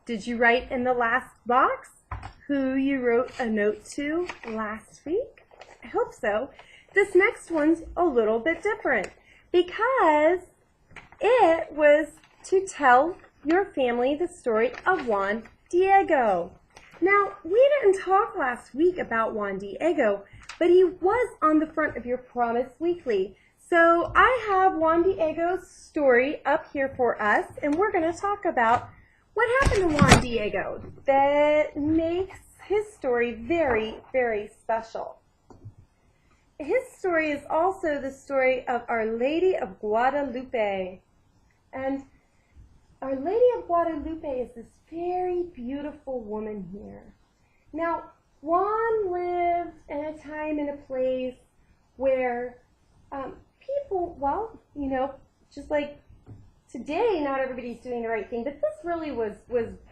Did you write in the last box who you wrote a note to last week? I hope so. This next one's a little bit different because it was to tell your family the story of Juan Diego. Now, we didn't talk last week about Juan Diego, but he was on the front of your Promise Weekly. So I have Juan Diego's story up here for us, and we're going to talk about what happened to Juan Diego that makes his story very, very special. His story is also the story of Our Lady of Guadalupe. And Our Lady of Guadalupe is this very beautiful woman here. Now, Juan lived in a time and a place where people, well, you know, just like today, not everybody's doing the right thing, but this really was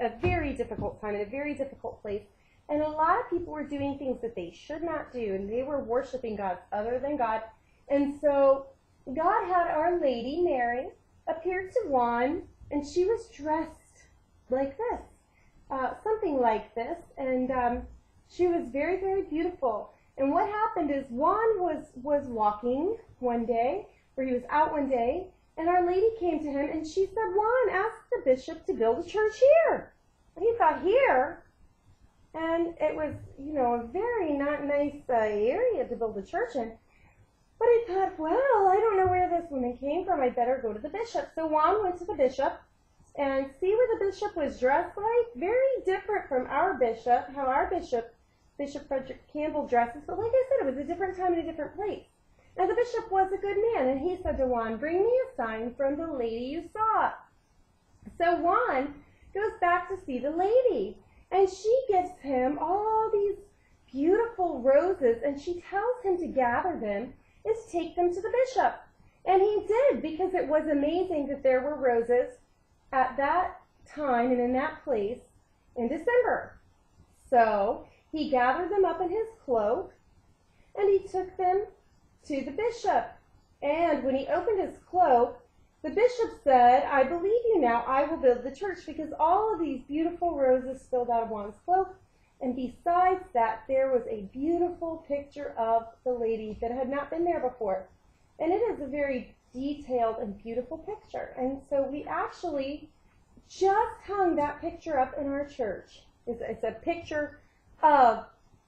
a very difficult time and a very difficult place. And a lot of people were doing things that they should not do, and they were worshiping gods other than God. And so God had Our Lady, Mary, appear to Juan, and she was dressed like this, something like this, and she was very, very beautiful. And what happened is Juan was walking one day, or he was out one day, and Our Lady came to him, and she said, Juan, ask the bishop to build a church here. And he thought, here? And it was, you know, a very not nice area to build a church in. But he thought, well, I don't know where this woman came from. I better go to the bishop. So Juan went to the bishop, and see what the bishop was dressed like? Very different from our bishop, how our Bishop Frederick Campbell dresses. But like I said, it was a different time and a different place. Now the bishop was a good man, and he said to Juan, bring me a sign from the lady you saw. So Juan goes back to see the lady, and she gives him all these beautiful roses, and she tells him to gather them and to take them to the bishop. And he did, because it was amazing that there were roses at that time and in that place in December. So he gathered them up in his cloak, and he took them to the bishop. And when he opened his cloak, the bishop said, I believe you now, I will build the church, because all of these beautiful roses spilled out of Juan's cloak. And besides that, there was a beautiful picture of the lady that had not been there before. And it is a very detailed and beautiful picture. And so we actually just hung that picture up in our church. It's a picture of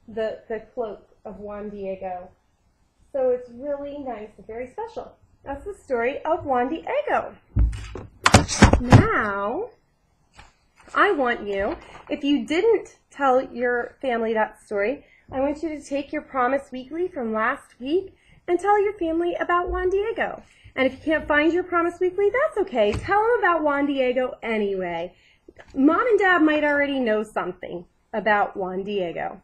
the cloak of Juan Diego. So it's really nice and very special. That's the story of Juan Diego. Now, I want you, if you didn't tell your family that story, I want you to take your Promise Weekly from last week and tell your family about Juan Diego. And if you can't find your Promise Weekly, that's okay. Tell them about Juan Diego anyway. Mom and Dad might already know something about Juan Diego.